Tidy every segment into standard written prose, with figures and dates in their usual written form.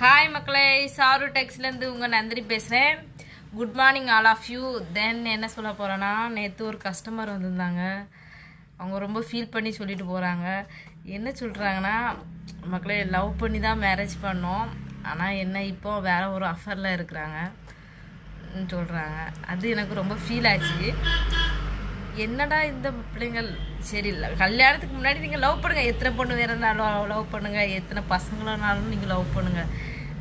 Hi மக்களே, sir டெக்ஸ்லேருந்து உங்கள் நந்தினி பேசுகிறேன். Good morning all of you. Then என்ன சொல்ல போகிறேன்னா, நேற்று ஒரு கஸ்டமர் வந்திருந்தாங்க. அவங்க ரொம்ப ஃபீல் பண்ணி சொல்லிட்டு போகிறாங்க. என்ன சொல்கிறாங்கன்னா, மக்களே லவ் பண்ணி தான் மேரேஜ் பண்ணோம், ஆனால் என்ன இப்போ வேறு ஒரு அஃபரில் இருக்கிறாங்க சொல்கிறாங்க. அது எனக்கு ரொம்ப ஃபீல் ஆச்சு. என்னடா இந்த பிள்ளைங்கள், சரி இல்லை கல்யாணத்துக்கு முன்னாடி நீங்கள் லவ் பண்ணுங்கள், எத்தனை பொண்ணு வேறுனாலும் லவ் பண்ணுங்கள், எத்தனை பசங்களானாலும் நீங்கள் லவ் பண்ணுங்கள்.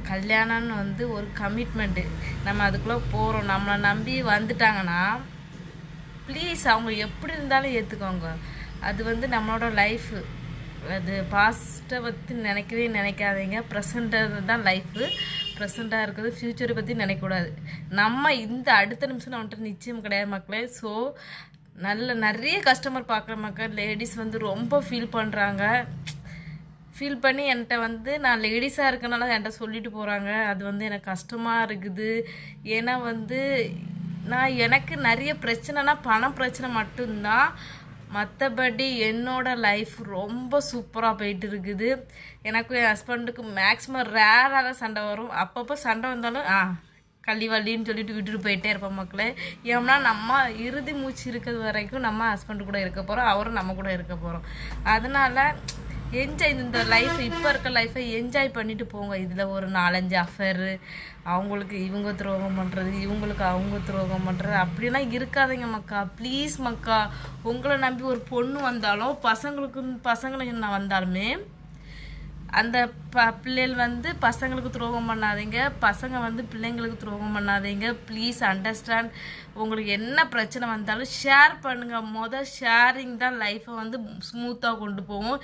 கல்யாணம்னு வந்து ஒரு கமிட்மெண்ட்டு. நம்ம அதுக்குள்ளே போகிறோம், நம்மளை நம்பி வந்துட்டாங்கன்னா ப்ளீஸ் அவங்க எப்படி இருந்தாலும் ஏற்றுக்கோங்க. அது வந்து நம்மளோட லைஃபு. அது பாஸ்ட்டை பற்றி நினைக்கவே நினைக்காதீங்க. ப்ரெசண்ட்டு தான் லைஃபு. ப்ரெசண்ட்டாக இருக்கிறது, ஃப்யூச்சரை பற்றி நினைக்கக்கூடாது. நம்ம இந்த அடுத்த நிமிஷம் நம்மகிட்ட நிச்சயம் கிடையாது மக்களே. ஸோ நிறைய கஸ்டமர் பார்க்குற மக்கள் லேடிஸ் வந்து ரொம்ப ஃபீல் பண்ணுறாங்க. ஃபீல் பண்ணி என்கிட்ட வந்து நான் லேடிஸாக இருக்கனால என்கிட்ட சொல்லிட்டு போகிறாங்க. அது வந்து எனக்கு கஷ்டமாக இருக்குது. ஏன்னா வந்து எனக்கு நிறைய பிரச்சனைனா பணம் பிரச்சனை மட்டும்தான். மற்றபடி என்னோடய லைஃப் ரொம்ப சூப்பராக போயிட்டு இருக்குது. எனக்கும் என் ஹஸ்பண்டுக்கு மேக்ஸிமம் ரேராக தான் சண்டை வரும். அப்பப்போ சண்டை வந்தாலும் கள்ளி வள்ளின்னு சொல்லிட்டு விட்டுட்டு போயிட்டே இருப்போம் மக்களே. ஏன்னா நம்ம இறுதி மூச்சு இருக்கிறது வரைக்கும் நம்ம ஹஸ்பண்டு கூட இருக்க போகிறோம், அவரும் நம்ம கூட இருக்க போகிறோம். அதனால் என்ஜாய், இந்த லைஃப் இப்போ இருக்க லைஃப்பை என்ஜாய் பண்ணிட்டு போங்க. இதில் ஒரு 4-5 அஃபேரு, அவங்களுக்கு இவங்க துரோகம் பண்ணுறது, இவங்களுக்கு அவங்க துரோகம் பண்ணுறது அப்படிலாம் இருக்காதீங்க மக்கா. ப்ளீஸ் மக்கா, உங்களை நம்பி ஒரு பொண்ணு வந்தாலும் பசங்களுக்கு வந்தாலுமே அந்த பிள்ளைகள் வந்து பசங்களுக்கு துரோகம் பண்ணாதீங்க, பசங்க வந்து பிள்ளைங்களுக்கு துரோகம் பண்ணாதீங்க. Please understand. உங்களுக்கு என்ன பிரச்சனை வந்தாலும் ஷேர் பண்ணுங்கள். ஷேரிங் தான் லைஃப்பை வந்து ஸ்மூத்தாக கொண்டு போகும்.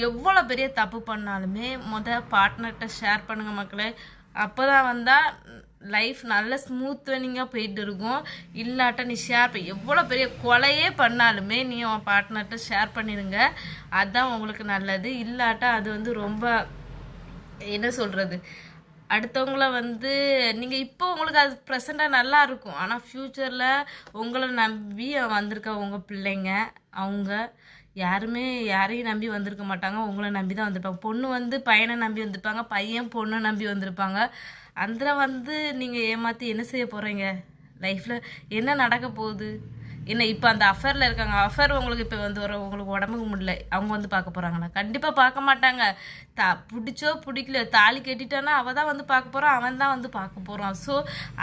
எவ்வளோ பெரிய தப்பு பண்ணாலுமே பார்ட்னர்கிட்ட ஷேர் பண்ணுங்கள் மக்களே. அப்போ தான் வந்தால் லைஃப் நல்ல ஸ்மூத் ரன்னிங்காக போயிட்டு இருக்கும். இல்லாட்டா நீ எவ்வளோ பெரிய கொலையே பண்ணாலுமே நீ உன் பார்ட்னர்கிட்ட ஷேர் பண்ணிடுங்க. அதுதான் உங்களுக்கு நல்லது. இல்லாட்டா அது வந்து ரொம்ப என்ன சொல்கிறது, அடுத்தவங்கள வந்து நீங்கள் இப்போ உங்களுக்கு அது ப்ரெசண்ட்டாக நல்லா இருக்கும், ஆனால் ஃப்யூச்சரில் உங்களை நம்பி வந்திருக்க உங்கள் பிள்ளைங்க அவங்க யாரையும் நம்பி வந்திருக்க மாட்டாங்க, உங்களை நம்பி தான் வந்திருப்பாங்க. பொண்ணு வந்து பையனை நம்பி வந்திருப்பாங்க, பையன் பொண்ணை நம்பி வந்திருப்பாங்க. அதில் வந்து நீங்கள் ஏமாற்றி என்ன செய்ய போகிறீங்க? லைஃப்பில் என்ன நடக்க போகுது? என்ன இப்போ அந்த அஃபேரில் இருக்காங்க, அஃபேர் உங்களுக்கு இப்போ வந்து உங்களுக்கு உடம்புக்கு முடியல, அவங்க வந்து பார்க்க போகிறாங்களா? கண்டிப்பாக பார்க்க மாட்டாங்க. பிடிச்சோ பிடிக்கல, தாலி கட்டிட்டானா அவள் தான் வந்து பார்க்க போகிறான், அவன் தான் வந்து பார்க்க போகிறான். ஸோ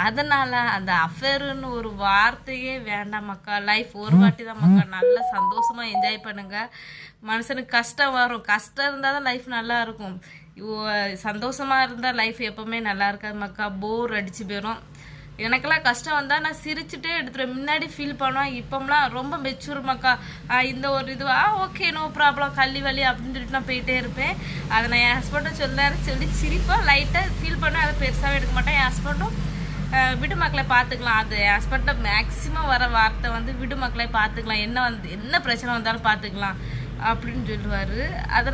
அதனால் அந்த அஃபேருன்னு ஒரு வார்த்தையே வேண்டாம் மக்கா. லைஃப் ஒரு வாட்டி தான் மக்கா. நல்லா சந்தோஷமாக என்ஜாய் பண்ணுங்கள். மனுஷனுக்கு கஷ்டம் வரும், கஷ்டம் இருந்தால் தான் லைஃப் நல்லா இருக்கும். சந்தோஷமாக இருந்தால் லைஃப் எப்போவுமே நல்லா இருக்காது மக்கா. போர் அடிச்சு போயிடும். எனக்கெல்லாம் கஷ்டம் வந்தால் நான் சிரிச்சுட்டே எடுத்துருவேன். முன்னாடி ஃபீல் பண்ணுவேன், இப்போம்லாம் ரொம்ப மெச்சூர் மக்கா. இந்த ஒரு இதுவா ஓகே, நோ ப்ராப்ளம், கள்ளி வலி அப்படின்னு சொல்லிட்டு நான் போயிட்டே இருப்பேன். அதை நான் என் ஹஸ்பண்டும் சொல்லி சிரிப்பேன், லைட்டாக ஃபீல் பண்ணேன். அதை பெருசாகவே எடுக்க மாட்டேன். என் ஹஸ்பண்டும் விடு மக்களை பார்த்துக்கலாம், அது என் ஹஸ்பண்ட மேக்ஸிமம் வர வார்த்தை வந்து விடு மக்களை பார்த்துக்கலாம், என்ன பிரச்சனை வந்தாலும் பார்த்துக்கலாம் அப்படின்னு சொல்லுவார். அதை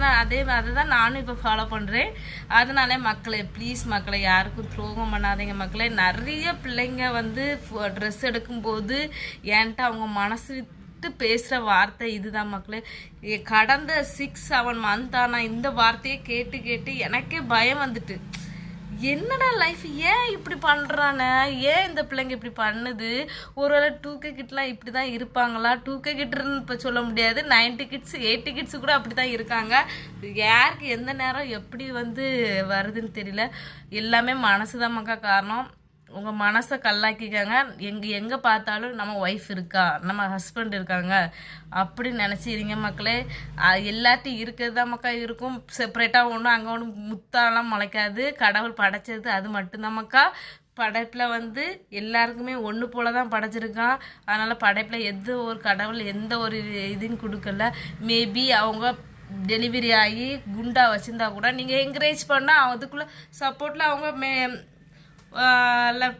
தான் நானும் இப்போ ஃபாலோ பண்ணுறேன். அதனால மக்களை ப்ளீஸ் மக்களை யாருக்கும் துரோகம் பண்ணாதீங்க மக்களே. நிறைய பிள்ளைங்க வந்து ட்ரெஸ் எடுக்கும்போது என்கிட்ட அவங்க மனசு விட்டு பேசுகிற வார்த்தை இதுதான் மக்களே. கடந்த 6-7 மந்த் ஆனால் இந்த வார்த்தையை கேட்டு எனக்கே பயம் வந்துட்டு, என்னடா லைஃப் ஏன் இப்படி பண்ணுறானே, ஏன் இந்த பிள்ளைங்க இப்படி பண்ணுது? ஒருவேளை 2K கிட்லாம் இப்படி தான் இருப்பாங்களா? 2K கிட்னு இப்போ சொல்ல முடியாது, 90 கிட்ஸ் 80 கிட்ஸு கூட அப்படி தான் இருக்காங்க. யாருக்கு எந்த நேரம் எப்படி வந்து வருதுன்னு தெரியல. எல்லாமே மனசு தான் மக்கா காரணம். உங்கள் மனசை கல்லாக்கிக்காங்க. எங்கே பார்த்தாலும் நம்ம ஒய்ஃப் இருக்கா, நம்ம ஹஸ்பண்ட் இருக்காங்க அப்படின்னு நினச்சிடுங்க மக்களே. எல்லாத்தையும் இருக்கிறது தான் மக்கா இருக்கும். செப்பரேட்டாக ஒன்றும் அங்கே ஒன்றும் முத்தாலாம் முளைக்காது. கடவுள் படைச்சது அது மட்டும்தான் மக்கா. படைப்பில் வந்து எல்லாருக்குமே ஒன்று போல தான் படைச்சிருக்கான். அதனால் படைப்பில் கடவுள் எந்த ஒரு இதுன்னு கொடுக்கல. மேபி அவங்க டெலிவரி ஆகி குண்டா வச்சுருந்தா கூட நீங்கள் என்கரேஜ் பண்ணால் அதுக்குள்ளே சப்போர்ட்டில் அவங்க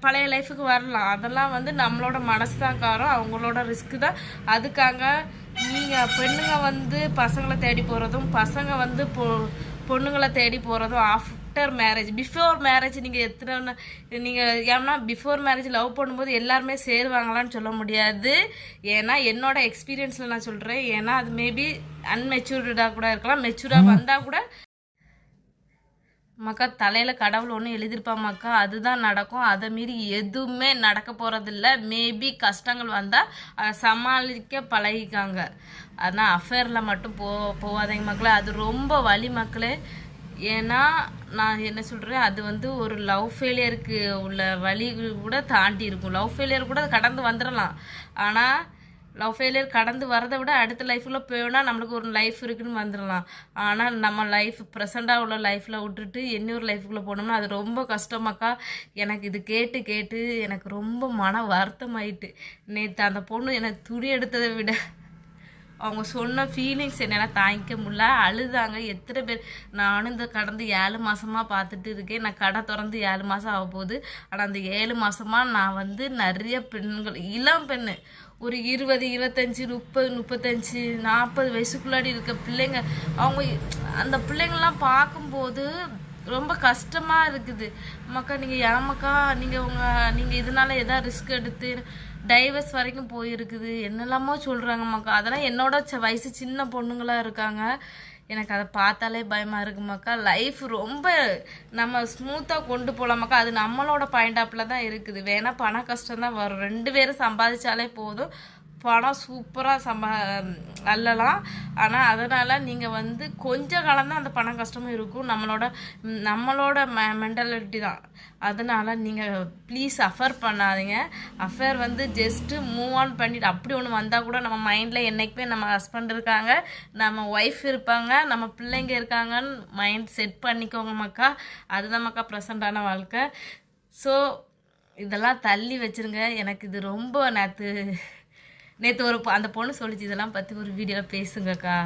பழைய லைஃபுக்கு வரலாம். அதெல்லாம் வந்து நம்மளோட மனசு தான் காரம், அவங்களோட ரிஸ்க்கு தான். அதுக்காக நீங்கள் பெண்ணுங்க வந்து பசங்களை தேடி போகிறதும், பசங்க வந்து பொண்ணுங்களை தேடி போகிறதும் ஆஃப்டர் மேரேஜ், பிஃபோர் மேரேஜ் நீங்கள் ஏன்னா பிஃபோர் மேரேஜ் லவ் பண்ணும்போது எல்லாருமே சேருவாங்களான்னு சொல்ல முடியாது. ஏன்னா என்னோட எக்ஸ்பீரியன்ஸில் நான் சொல்கிறேன். ஏன்னா அது மேபி அன்மெச்சூர்டாக கூட இருக்கலாம், மெச்சூராக வந்தால் கூட மக்கா தலையில் கடவுள் ஒன்று எழுதியிருப்பாமாக்கா, அதுதான் நடக்கும். அதை மீறி எதுவுமே நடக்க போகிறதில்ல. மேபி கஷ்டங்கள் வந்தால் அதை சமாளிக்க பழகிக்காங்க. ஆனால் அஃபேரில் மட்டும் போகாதீங்க மக்களே. அது ரொம்ப வலி மக்களே. ஏன்னா நான் என்ன சொல்கிறேன், அது வந்து ஒரு லவ் ஃபெயிலியருக்கு உள்ள வழி கூட தாண்டி இருக்கும். லவ் ஃபெயிலியர் கூட கடந்து வந்துடலாம். ஆனால் லவ் ஃபெயிலியர் கடந்து வரதை விட அடுத்த லைஃப்பில் போனால் நம்மளுக்கு ஒரு லைஃப் இருக்குன்னு வந்துடலாம். ஆனால் நம்ம லைஃப் ப்ரெசண்டாக உள்ள லைஃப்பில் விட்டுட்டு இன்னொரு லைஃபுக்குள்ளே போனோம்னா அது ரொம்ப கஷ்டமாக்கா. எனக்கு இது கேட்டு கேட்டு எனக்கு ரொம்ப மன வருத்தமாயிட்டு. நேற்று அந்த பொண்ணு எனக்கு துணி எடுத்ததை விட அவங்க சொன்ன ஃபீலிங்ஸ் என்னால் தாங்கிக்க முடியல. அழுதாங்க எத்தனை பேர். நானும் இந்த கடந்து 7 மாதமாக பார்த்துட்டு இருக்கேன். நான் கடை திறந்து 7 மாதம் ஆக போகுது. ஆனால் அந்த 7 மாதமாக நான் வந்து நிறைய பெண்கள், இளம் பெண்ணு ஒரு 20, 25, 30, 35, 40 வயசுக்குள்ளாடி இருக்க பிள்ளைங்க, அவங்க அந்த பிள்ளைங்கள்லாம் பார்க்கும்போது ரொம்ப கஷ்டமாக இருக்குது. மக்கா நீங்கள் ஏமாக்கா நீங்கள் இதனால எதாவது ரிஸ்க் எடுத்து டைவர்ஸ் வரைக்கும் போயிருக்குது என்னெல்லாமோ சொல்கிறாங்க மக்கா. அதெல்லாம் என்னோட வயசு சின்ன பொண்ணுங்களாக இருக்காங்க. எனக்கு அதை பார்த்தாலே பயமாக இருக்குமாக்கா. லைஃப் ரொம்ப நம்ம ஸ்மூத்தாக கொண்டு போகலாமாக்கா. அது நம்மளோட பாயிண்ட் ஆஃபில் தான் இருக்குது. வேணால் பண கஷ்டம் தான் வரும். 2 பேரும் சம்பாதிச்சாலே போதும், பணம் சூப்பராக அள்ளலாம். ஆனால் அதனால் நீங்கள் வந்து கொஞ்ச காலம் தான் அந்த பணம் கஷ்டமும் இருக்கும். நம்மளோட மென்டாலிட்டி தான். அதனால் நீங்கள் ப்ளீஸ் அஃபேர் பண்ணாதீங்க. அஃபேர் வந்து ஜஸ்ட்டு மூவ் ஆன் பண்ணிவிட்டு அப்படி ஒன்று வந்தால் கூட நம்ம மைண்டில் என்றைக்குமே நம்ம ஹஸ்பண்ட் இருக்காங்க, நம்ம ஒய்ஃப் இருப்பாங்க, நம்ம பிள்ளைங்க இருக்காங்கன்னு மைண்ட் செட் பண்ணிக்கோங்க மக்கா. அதுதான் மக்கா ப்ரெசண்டான வாழ்க்கை. ஸோ இதெல்லாம் தள்ளி வச்சுருங்க. எனக்கு இது ரொம்ப நேற்று அந்த பொண்ணு சொல்லிச்சு, இதெல்லாம் பற்றி ஒரு வீடியோவில் பேசுங்கக்கா,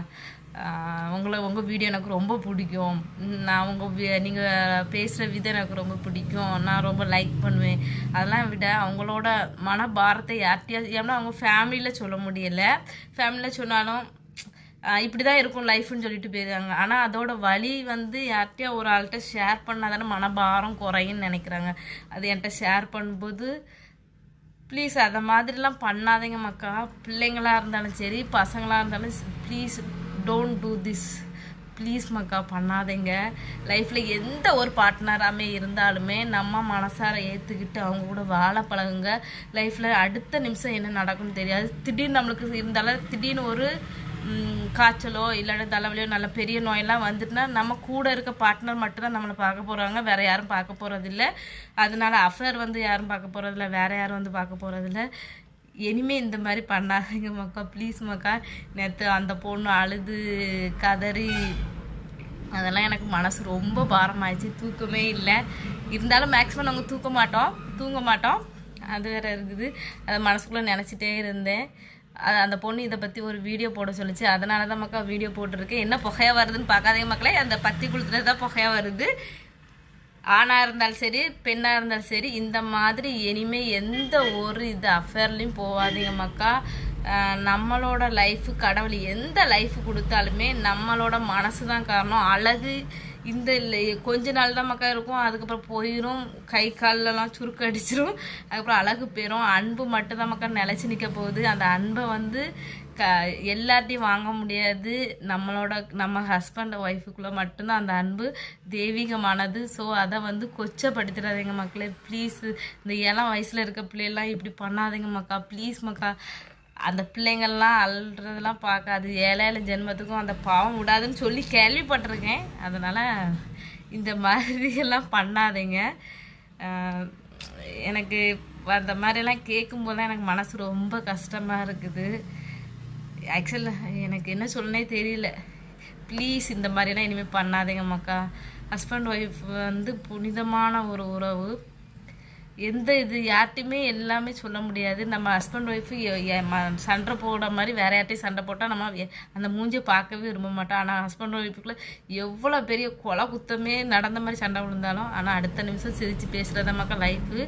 உங்கள் வீடியோ எனக்கு ரொம்ப பிடிக்கும், நான் நீங்கள் பேசுகிற விதம் எனக்கு ரொம்ப பிடிக்கும், நான் ரொம்ப லைக் பண்ணுவேன். அதெல்லாம் விட அவங்களோட மனபாரத்தை யார்கிட்டையாவது, ஏன்னா அவங்க ஃபேமிலியில் சொல்ல முடியலை. ஃபேமிலியில் சொன்னாலும் இப்படி தான் இருக்கும் லைஃப்னு சொல்லிட்டு போயிருக்காங்க. ஆனால் அதோட வலி வந்து யார்கிட்டயா ஒரு ஆள்கிட்ட ஷேர் பண்ணால் தானே மனபாரம் குறையுன்னு நினைக்கிறாங்க. அது என்கிட்ட ஷேர் பண்ணும்போது ப்ளீஸ் அதை மாதிரிலாம் பண்ணாதீங்க மக்கா. பிள்ளைங்களாக இருந்தாலும் சரி, பசங்களாக இருந்தாலும் please don't do this. Please மக்கா பண்ணாதீங்க. லைஃப்பில் எந்த ஒரு பார்ட்னராமே இருந்தாலுமே நம்ம மனசார ஏற்றுக்கிட்டு அவங்க கூட வாழ பழகுங்க. லைஃப்பில் அடுத்த நிமிஷம் என்ன நடக்கும்னு தெரியாது. திடீர்னு நம்மளுக்கு இருந்தாலும் திடீர்னு ஒரு காய்ச்சலோ இல்லாட்டி தலைவலியோ நல்ல பெரிய நோயெல்லாம் வந்துட்டுனா நம்ம கூட இருக்க பார்ட்னர் மட்டும்தான் நம்மளை பார்க்க போகிறாங்க, வேறு யாரும் பார்க்க போகிறதில்ல. அதனால அஃபேர் வந்து யாரும் பார்க்க போகிறதில்ல, வேறு யாரும் வந்து பார்க்க போகிறதில்ல. இனிமேல் இந்த மாதிரி பண்ணாதீங்க மக்கா, ப்ளீஸ் மக்கா. நேற்று அந்த பொண்ணு அழுது கதறி அதெல்லாம் எனக்கு மனசு ரொம்ப பாரமாயிடுச்சு. தூக்கமே இல்லை. இருந்தாலும் மேக்ஸிமம் நாங்கள் தூங்க மாட்டோம். அது வேறு இருக்குது. அதை மனசுக்குள்ளே நினச்சிட்டே இருந்தேன். அந்த பொண்ணு இதை பற்றி ஒரு வீடியோ போட சொல்லிச்சு. அதனால தான் மக்கா வீடியோ போட்டிருக்கேன். என்ன புகையாக வருதுன்னு பார்க்காதீங்க மக்களே. அந்த பத்தி குளித்துறது தான் புகையாக வருது. ஆணாக இருந்தாலும் சரி, பெண்ணாக இருந்தாலும் சரி, இந்த மாதிரி இனிமேல் எந்த ஒரு அஃபேர்லையும் போகாதீங்க மக்கா. நம்மளோட லைஃபு, கடவுள் எந்த லைஃபு கொடுத்தாலுமே நம்மளோட மனசு தான் காரணம். அழகு இந்த கொஞ்ச நாள் தான் மக்கா இருக்கும், அதுக்கப்புறம் போயிடும். கை காலெல்லாம் சுருக்க அடிச்சிடும், அதுக்கப்புறம் அழகு போயிடும். அன்பு மட்டும்தான் மக்கா நிலச்சி நிற்க போகுது. அந்த அன்பை வந்து எல்லார்ட்டையும் வாங்க முடியாது. நம்ம ஹஸ்பண்ட் ஒய்ஃபுக்குள்ளே மட்டும்தான் அந்த அன்பு தெய்வீகமானது. ஸோ அதை வந்து கொச்சப்படுத்திடாதீங்க மக்களே ப்ளீஸ். இந்த இளம் வயசில் இருக்க பிள்ளைகள்லாம் இப்படி பண்ணாதீங்க மக்கா, ப்ளீஸ் மக்கா. அந்த பிள்ளைங்கள்லாம் அழுறதெல்லாம் பார்க்காது. 7 ஜென்மத்துக்கும் அந்த பாவம் விடாதுன்னு சொல்லி கேள்விப்பட்டிருக்கேன். அதனால் இந்த மாதிரியெல்லாம் பண்ணாதீங்க. எனக்கு அந்த மாதிரிலாம் கேட்கும்போது எனக்கு மனசு ரொம்ப கஷ்டமாக இருக்குது. ஆக்சுவலாக எனக்கு என்ன சொல்லனே தெரியல. ப்ளீஸ் இந்த மாதிரிலாம் இனிமேல் பண்ணாதீங்க மக்கா. ஹஸ்பண்ட் ஒய்ஃப் வந்து புனிதமான ஒரு உறவு. யார்ட்டையுமே எல்லாமே சொல்ல முடியாது. நம்ம ஹஸ்பண்ட் ஒய்ஃபு சண்டை போடுற மாதிரி வேற யார்ட்டையும் சண்டை போட்டால் நம்ம அந்த மூஞ்சியை பார்க்கவே விரும்ப மாட்டோம். ஆனால் ஹஸ்பண்ட் ஒய்ஃபுக்குள்ளே எவ்வளோ பெரிய கொலை குத்தமே நடந்த மாதிரி சண்டை விழுந்தாலும் ஆனால் அடுத்த நிமிஷம் சிரித்து பேசுகிறத மக்கள் லைஃபு.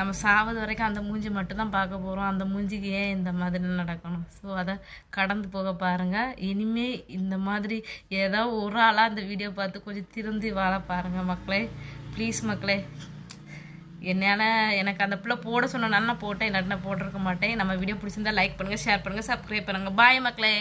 நம்ம சாவது வரைக்கும் அந்த மூஞ்சி மட்டும்தான் பார்க்க போகிறோம். அந்த மூஞ்சிக்கு ஏன் இந்த மாதிரி நடக்கணும்? ஸோ அதை கடந்து போக பாருங்கள். இனிமேல் இந்த மாதிரி ஏதாவது ஒரு ஆளாக அந்த வீடியோ பார்த்து கொஞ்சம் திருந்தி வாழ பாருங்கள் மக்களே, ப்ளீஸ் மக்களே. எனக்கு அந்த பிள்ளை போட சொன்னனால நான் போட்டேன், இல்லாட்டி நான் போட்டிருக்க மாட்டேன். நம்ம வீடியோ பிடிச்சிருந்தா லைக் பண்ணுங்கள், ஷேர் பண்ணுங்கள், சப்ஸ்கிரைப் பண்ணுங்கள். பாய் மக்களே.